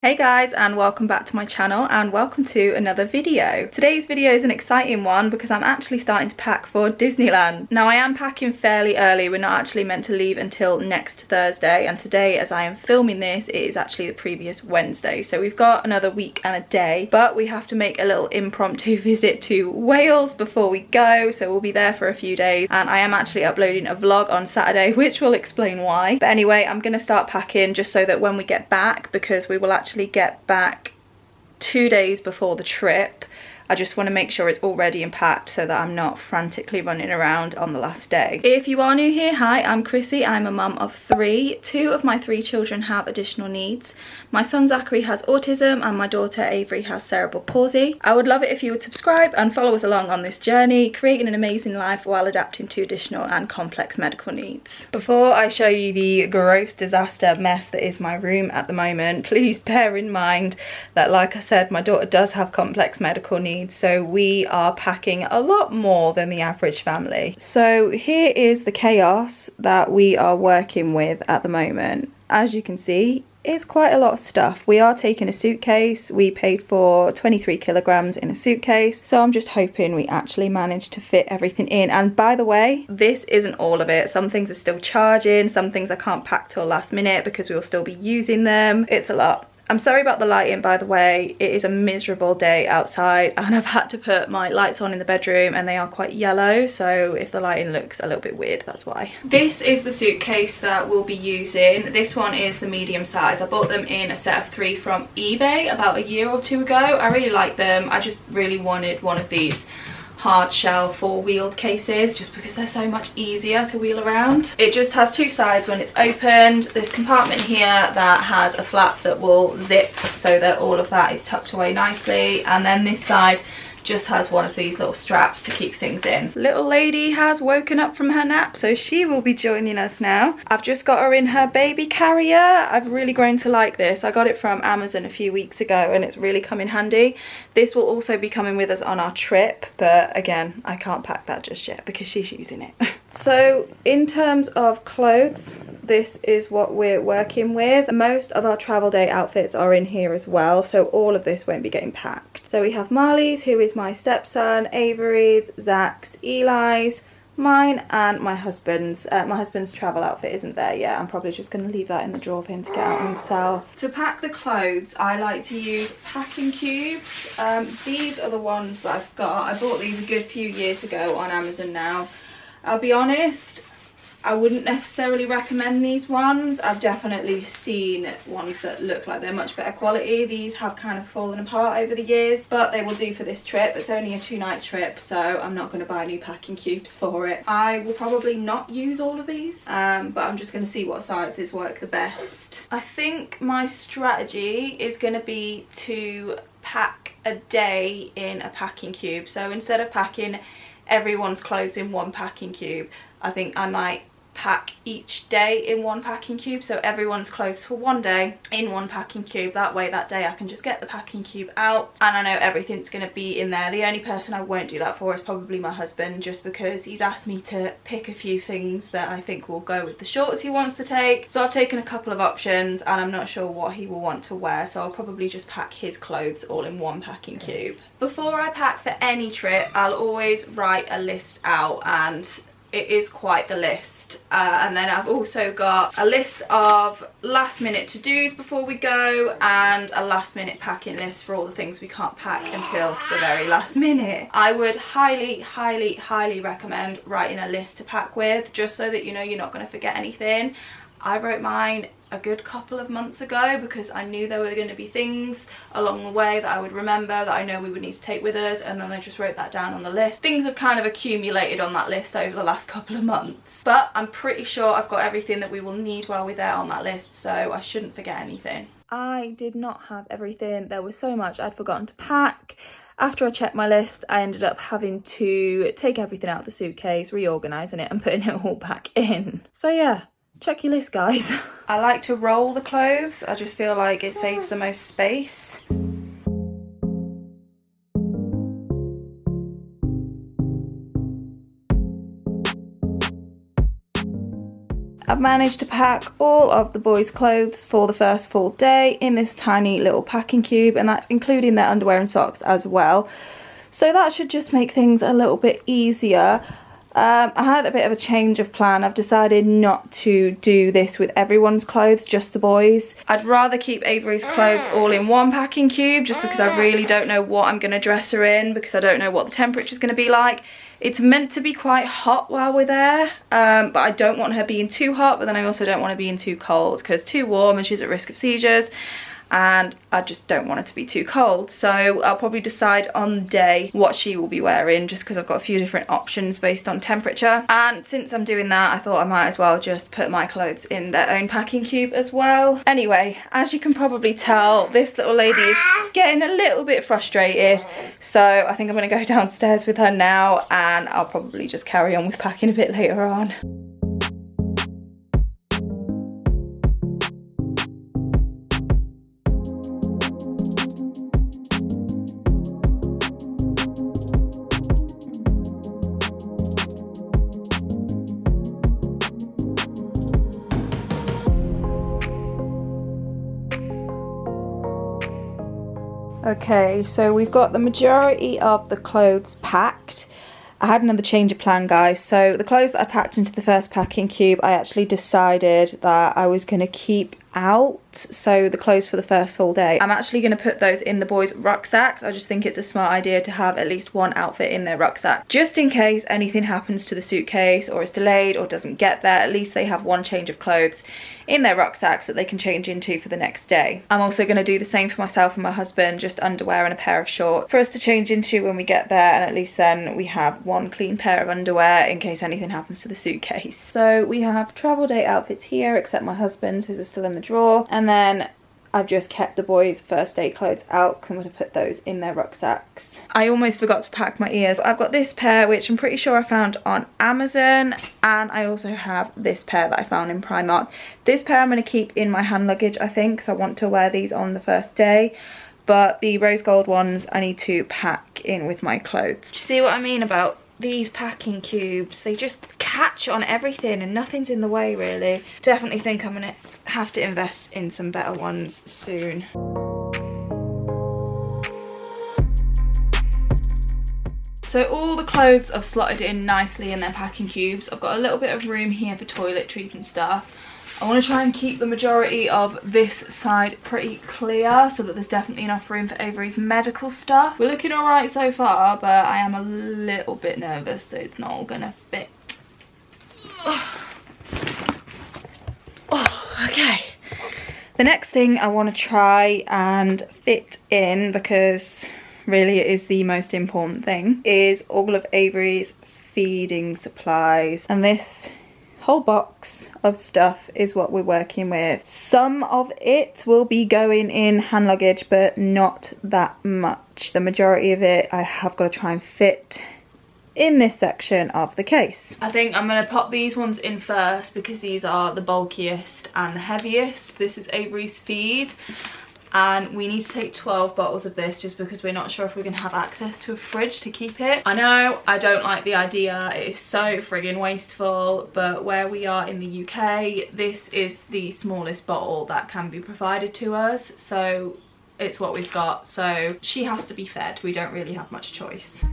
Hey guys, and welcome back to my channel and welcome to another video. Today's video is an exciting one because I'm actually starting to pack for Disneyland. Now I am packing fairly early. We're not actually meant to leave until next Thursday, and today as I am filming this it is actually the previous Wednesday, so we've got another week and a day, but we have to make a little impromptu visit to Wales before we go, so we'll be there for a few days, and I am actually uploading a vlog on Saturday which will explain why. But anyway, I'm going to start packing just so that when we get back, because we will actually get back 2 days before the trip, I just want to make sure it's all ready and packed so that I'm not frantically running around on the last day. If you are new here, hi, I'm Chrissy. I'm a mum of 3. 2 of my 3 children have additional needs. My son Zachary has autism and my daughter Avery has cerebral palsy. I would love it if you would subscribe and follow us along on this journey, creating an amazing life while adapting to additional and complex medical needs. Before I show you the gross disaster mess that is my room at the moment, please bear in mind that, like I said, my daughter does have complex medical needs, so we are packing a lot more than the average family. So here is the chaos that we are working with at the moment. As you can see, it's quite a lot of stuff. We are taking a suitcase. We paid for 23 kilograms in a suitcase, so I'm just hoping we actually manage to fit everything in. And by the way, this isn't all of it. Some things are still charging, some things I can't pack till last minute because we'll still be using them. It's a lot. I'm sorry about the lighting, by the way. It is a miserable day outside and I've had to put my lights on in the bedroom and they are quite yellow, so if the lighting looks a little bit weird, that's why. This is the suitcase that we'll be using. This one is the medium size. I bought them in a set of 3 from eBay about a year or 2 ago. I really like them. I just really wanted one of these hard shell 4-wheeled cases just because they're so much easier to wheel around. It just has 2 sides when it's opened. This compartment here that has a flap that will zip so that all of that is tucked away nicely, and then this side just has one of these little straps to keep things in. Little lady has woken up from her nap, so she will be joining us now. I've just got her in her baby carrier. I've really grown to like this. I got it from Amazon a few weeks ago and it's really come in handy. This will also be coming with us on our trip, but again, I can't pack that just yet because she's using it. So in terms of clothes, this is what we're working with. Most of our travel day outfits are in here as well, so all of this won't be getting packed. So we have Marley's, who is my stepson, Avery's, Zach's, Eli's, mine, and my husband's. My husband's travel outfit isn't there yet. I'm probably just going to leave that in the drawer for him to get out himself. To pack the clothes, I like to use packing cubes. These are the ones that I've got. I bought these a good few years ago on Amazon now. I'll be honest, I wouldn't necessarily recommend these ones. I've definitely seen ones that look like they're much better quality. These have kind of fallen apart over the years, but they will do for this trip. It's only a 2-night trip, so I'm not going to buy new packing cubes for it. I will probably not use all of these, but I'm just going to see what sizes work the best. I think my strategy is going to be to pack a day in a packing cube. So instead of packing everyone's clothes in one packing cube, I think I might pack each day in one packing cube, so everyone's clothes for one day in one packing cube. That way that day I can just get the packing cube out and I know everything's going to be in there. The only person I won't do that for is probably my husband, just because he's asked me to pick a few things that I think will go with the shorts he wants to take. So I've taken a couple of options and I'm not sure what he will want to wear, so I'll probably just pack his clothes all in one packing cube. Before I pack for any trip, I'll always write a list out, and it is quite the list. And then I've also got a list of last minute to-dos before we go and a last minute packing list for all the things we can't pack until the very last minute. I would highly recommend writing a list to pack with, just so that you know you're not going to forget anything. I wrote mine a good couple of months ago because I knew there were going to be things along the way that I would remember that I know we would need to take with us, and then I just wrote that down on the list. Things have kind of accumulated on that list over the last couple of months, but I'm pretty sure I've got everything that we will need while we're there on that list, so I shouldn't forget anything. I did not have everything. There was so much I'd forgotten to pack. After I checked my list, I ended up having to take everything out of the suitcase, reorganising it and putting it all back in. So yeah, check your list, guys. I like to roll the clothes. I just feel like it saves the most space. I've I've managed to pack all of the boys' clothes for the first full day in this tiny little packing cube, and that's including their underwear and socks as well. So that should just make things a little bit easier. I had a bit of a change of plan. I've decided not to do this with everyone's clothes, just the boys. I'd rather keep Avery's clothes all in one packing cube just because I really don't know what I'm going to dress her in, because I don't know what the temperature is going to be like. It's meant to be quite hot while we're there, but I don't want her being too hot, but then I also don't want her being too cold, because too warm and she's at risk of seizures, and I just don't want it to be too cold. So I'll probably decide on the day what she will be wearing, just because I've got a few different options based on temperature. And since I'm doing that, I thought I might as well just put my clothes in their own packing cube as well. Anyway, as you can probably tell, this little lady is getting a little bit frustrated, so I think I'm going to go downstairs with her now, and I'll probably just carry on with packing a bit later on. Okay, so we've got the majority of the clothes packed. I had another change of plan, guys. So the clothes that I packed into the first packing cube, I actually decided that I was going to keep out. So the clothes for the first full day, I'm actually going to put those in the boys' rucksacks. I just think it's a smart idea to have at least one outfit in their rucksack, just in case anything happens to the suitcase or is delayed or doesn't get there. At least they have one change of clothes in their rucksacks that they can change into for the next day. I'm also going to do the same for myself and my husband, just underwear and a pair of shorts for us to change into when we get there, and at least then we have one clean pair of underwear in case anything happens to the suitcase. So we have travel day outfits here, except my husband's, his are still in the drawer, and then I've just kept the boys' first day clothes out because I'm going to put those in their rucksacks. I almost forgot to pack my ears. I've got this pair, which I'm pretty sure I found on Amazon, and I also have this pair that I found in Primark. This pair I'm going to keep in my hand luggage, I think, because I want to wear these on the first day. But the rose gold ones I need to pack in with my clothes. Do you see what I mean about these packing cubes? They just catch on everything and nothing's in the way, really. Definitely think I'm gonna have to invest in some better ones soon. So all the clothes I've slotted in nicely in their packing cubes. I've got a little bit of room here for toiletries and stuff. I want to try and keep the majority of this side pretty clear so that there's definitely enough room for Avery's medical stuff. We're looking alright so far, but I am a little bit nervous that it's not all gonna fit. Oh, okay. The next thing I want to try and fit in, because really it is the most important thing, is all of Avery's feeding supplies. And this whole box of stuff is what we're working with. Some of it will be going in hand luggage, but not that much. The majority of it I have got to try and fit in this section of the case. I think I'm going to pop these ones in first because these are the bulkiest and the heaviest. This is Avery's feed, and we need to take 12 bottles of this just because we're not sure if we're going to have access to a fridge to keep it. I know I don't like the idea, it is so friggin' wasteful, but where we are in the UK, this is the smallest bottle that can be provided to us, so it's what we've got. So she has to be fed, we don't really have much choice.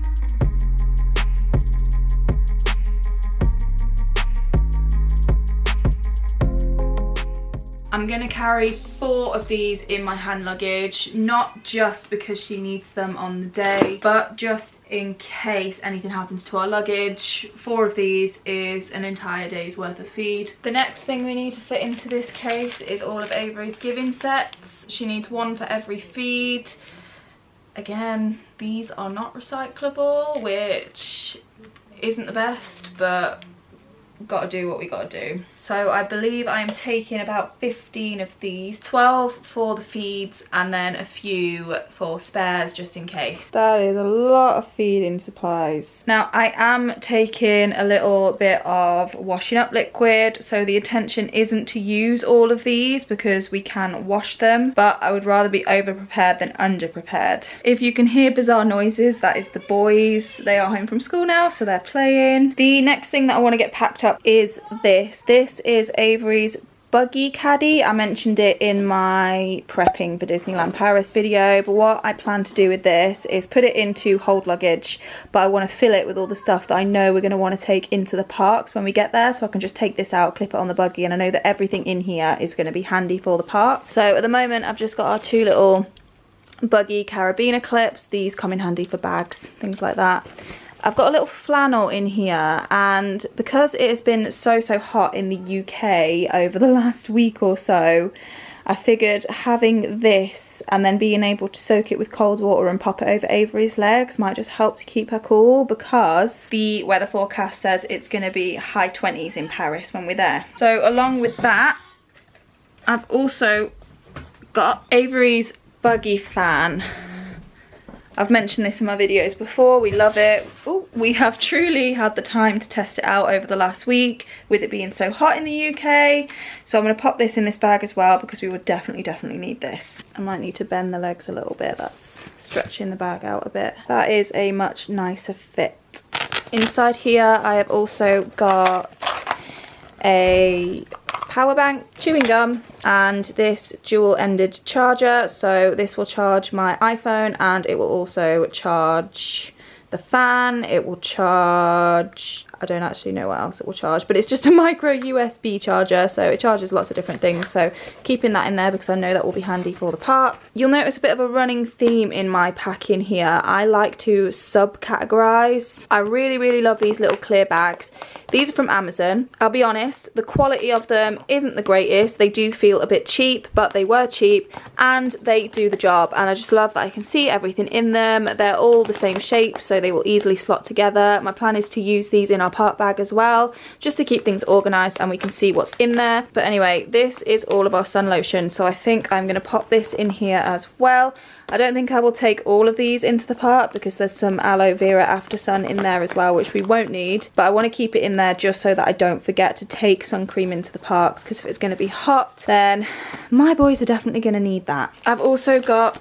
I'm going to carry 4 of these in my hand luggage, not just because she needs them on the day, but just in case anything happens to our luggage. 4 of these is an entire day's worth of feed. The next thing we need to fit into this case is all of Avery's giving sets. She needs 1 for every feed. Again, these are not recyclable, which isn't the best, but gotta do what we gotta do. So I believe I'm taking about 15 of these, 12 for the feeds and then a few for spares just in case. That is a lot of feeding supplies. Now I am taking a little bit of washing up liquid, so the intention isn't to use all of these because we can wash them, but I would rather be over prepared than under prepared. If you can hear bizarre noises, that is the boys. They are home from school now, so they're playing. The next thing that I want to get packed up is this. This is Avery's buggy caddy. I mentioned it in my prepping for Disneyland Paris video, but what I plan to do with this is put it into hold luggage, but I want to fill it with all the stuff that I know we're going to want to take into the parks when we get there, so I can just take this out, clip it on the buggy, and I know that everything in here is going to be handy for the park. So at the moment I've just got our 2 little buggy carabiner clips. These come in handy for bags, things like that. I've got a little flannel in here, and because it has been so hot in the UK over the last week or so, I figured having this and then being able to soak it with cold water and pop it over Avery's legs might just help to keep her cool, because the weather forecast says it's going to be high 20s in Paris when we're there. So along with that, I've also got Avery's buggy fan. I've mentioned this in my videos before, we love it. Ooh, we have truly had the time to test it out over the last week with it being so hot in the UK. So I'm going to pop this in this bag as well, because we would definitely need this. I might need to bend the legs a little bit, that's stretching the bag out a bit. That is a much nicer fit. Inside here I have also got a power bank, chewing gum, and this dual-ended charger. So this will charge my iPhone, and it will also charge the fan. It will charge, I don't actually know what else it will charge, but it's just a micro USB charger, so it charges lots of different things. So keeping that in there because I know that will be handy for the park. You'll notice a bit of a running theme in my packing here. I like to sub-categorise. I really love these little clear bags. These are from Amazon. I'll be honest, the quality of them isn't the greatest. They do feel a bit cheap, but they were cheap and they do the job. And I just love that I can see everything in them. They're all the same shape, so they will easily slot together. My plan is to use these in our park bag as well, just to keep things organised and we can see what's in there. But anyway, this is all of our sun lotion, so I think I'm going to pop this in here as well. I don't think I will take all of these into the park because there's some aloe vera after sun in there as well, which we won't need, but I want to keep it in there just so that I don't forget to take sun cream into the parks, because if it's going to be hot, then my boys are definitely going to need that. I've also got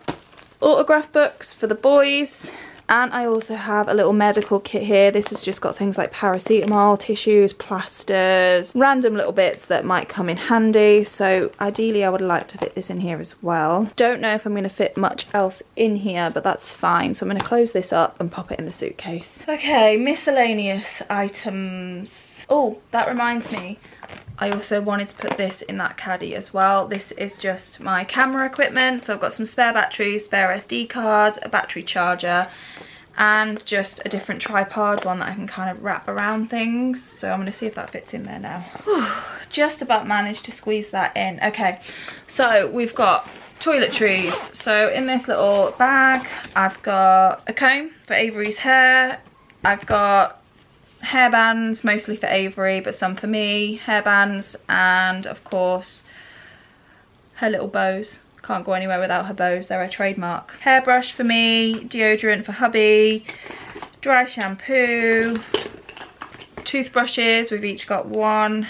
autograph books for the boys, and I also have a little medical kit here. This has just got things like paracetamol, tissues, plasters, random little bits that might come in handy. So ideally I would like to fit this in here as well. Don't know if I'm going to fit much else in here, but that's fine. So I'm going to close this up and pop it in the suitcase. Okay, miscellaneous items. Oh, that reminds me, I also wanted to put this in that caddy as well. This is just my camera equipment. So I've got some spare batteries, spare SD cards, a battery charger, and just a different tripod, one that I can kind of wrap around things. So I'm going to see if that fits in there now. Whew, just about managed to squeeze that in. Okay, so we've got toiletries. So in this little bag, I've got a comb for Avery's hair. I've got hairbands, mostly for Avery but some for me, hairbands, and of course her little bows. Can't go anywhere without her bows, they're a trademark. Hairbrush for me, deodorant for hubby, dry shampoo, toothbrushes, we've each got one,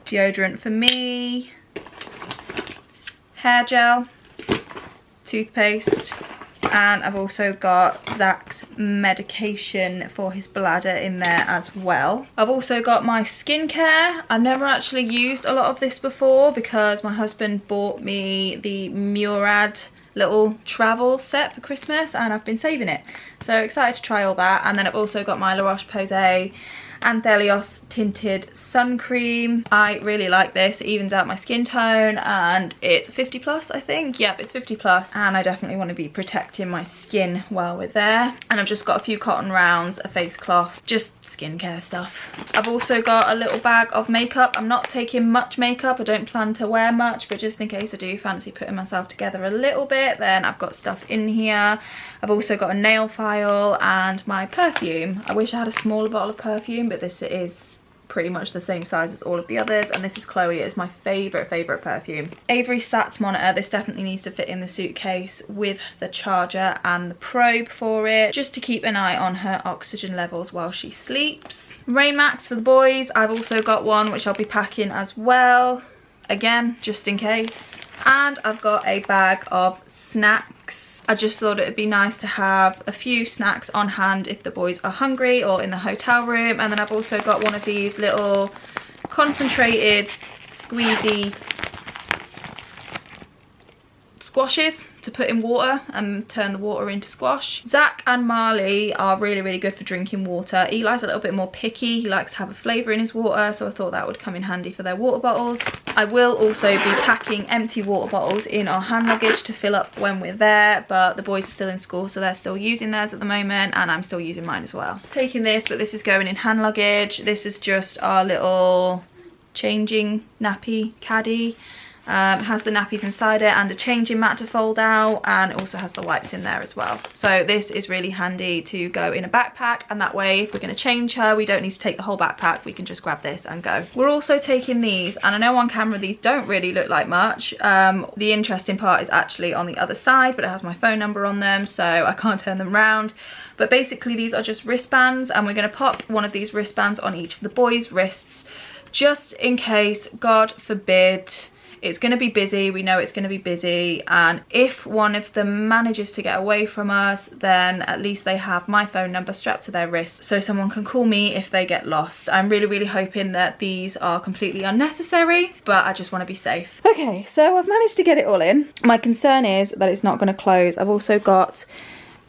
deodorant for me, hair gel, toothpaste, and I've also got Zach's medication for his bladder in there as well. I've also got my skincare. I've never actually used a lot of this before because my husband bought me the Murad little travel set for Christmas and I've been saving it. So excited to try all that. And then I've also got my La Roche-Posay Anthelios tinted sun cream. I really like this. It evens out my skin tone and it's 50 plus, I think. Yep, it's 50 plus, and I definitely want to be protecting my skin while we're there. And I've just got a few cotton rounds, a face cloth, just skincare stuff. I've also got a little bag of makeup. I'm not taking much makeup. I don't plan to wear much, but just in case I do fancy putting myself together a little bit, then I've got stuff in here. I've also got a nail file and my perfume. I wish I had a smaller bottle of perfume, but this is pretty much the same size as all of the others, and this is Chloe. It's my favorite perfume. Avery Sats monitor. This definitely needs to fit in the suitcase with the charger and the probe for it, just to keep an eye on her oxygen levels while she sleeps. Rain Max for the boys. I've also got one which I'll be packing as well, again just in case. And I've got a bag of snacks. I just thought it would be nice to have a few snacks on hand if the boys are hungry or in the hotel room. And then I've also got one of these little concentrated squeezy squashes to put in water and turn the water into squash. Zach and Marley are really good for drinking water. Eli's a little bit more picky. He likes to have a flavour in his water, so I thought that would come in handy for their water bottles. I will also be packing empty water bottles in our hand luggage to fill up when we're there, but the boys are still in school, so they're still using theirs at the moment, and I'm still using mine as well. Taking this, but this is going in hand luggage. This is just our little changing nappy caddy. Has the nappies inside it and a changing mat to fold out, and it also has the wipes in there as well. So this is really handy to go in a backpack, and that way if we're going to change her, we don't need to take the whole backpack. We can just grab this and go. We're also taking these, and I know on camera these don't really look like much. The interesting part is actually on the other side, but it has my phone number on them, so I can't turn them round. But basically these are just wristbands, and we're going to pop one of these wristbands on each of the boys' wrists, just in case, God forbid, it's going to be busy. We know it's going to be busy, and if one of them manages to get away from us, then at least they have my phone number strapped to their wrist, so someone can call me if they get lost. I'm really hoping that these are completely unnecessary, but I just want to be safe. Okay, so I've managed to get it all in. My concern is that it's not going to close. I've also got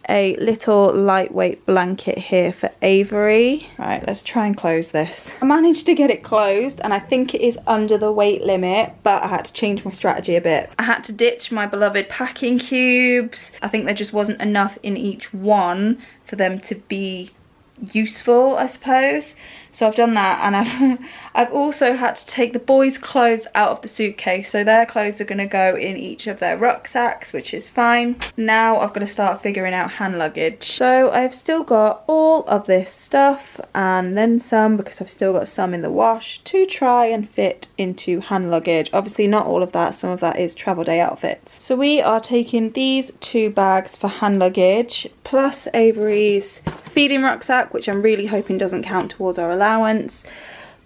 a little lightweight blanket here for Avery. Right, let's try and close this. I managed to get it closed, and I think it is under the weight limit, but I had to change my strategy a bit. I had to ditch my beloved packing cubes. I think there just wasn't enough in each one for them to be useful, I suppose. So I've done that, and I've also had to take the boys' clothes out of the suitcase, so their clothes are going to go in each of their rucksacks, which is fine. Now I've got to start figuring out hand luggage. So I've still got all of this stuff and then some, because I've still got some in the wash to try and fit into hand luggage. Obviously not all of that, some of that is travel day outfits. So we are taking these 2 bags for hand luggage, plus Avery's feeding rucksack, which I'm really hoping doesn't count towards our allowance,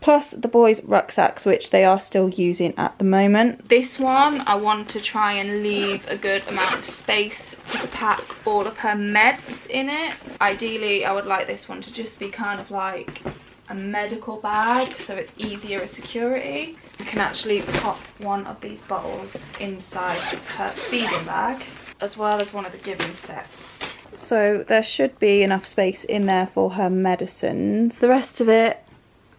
plus the boys' rucksacks, which they are still using at the moment. This one I want to try and leave a good amount of space to pack all of her meds in it. Ideally I would like this one to just be kind of like a medical bag, so it's easier as security. You can actually pop one of these bottles inside her feeding bag, as well as one of the giving sets. So there should be enough space in there for her medicines. The rest of it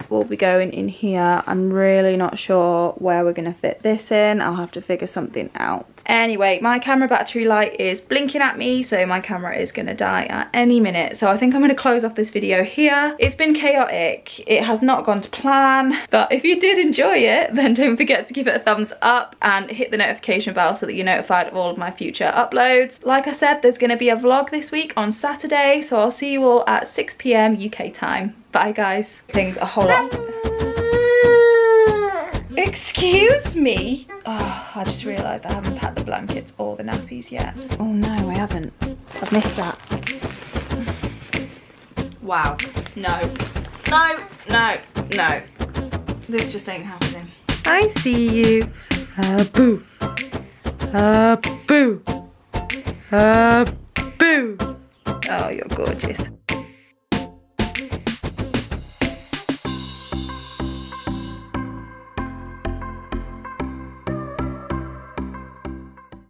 will be going in here. I'm really not sure where we're going to fit this in. I'll have to figure something out. Anyway, my camera battery light is blinking at me, so my camera is going to die at any minute. So I think I'm going to close off this video here. It's been chaotic. It has not gone to plan, but if you did enjoy it, then don't forget to give it a thumbs up and hit the notification bell so that you're notified of all of my future uploads. Like I said, there's going to be a vlog this week on Saturday, so I'll see you all at 6 PM UK time. Bye guys. Things a whole lot. Excuse me? Oh, I just realised I haven't packed the blankets or the nappies yet. Oh no, I haven't. I've missed that. Wow. No. No, no, no. This just ain't happening. I see you. Boo. Boo. Boo. Oh, you're gorgeous.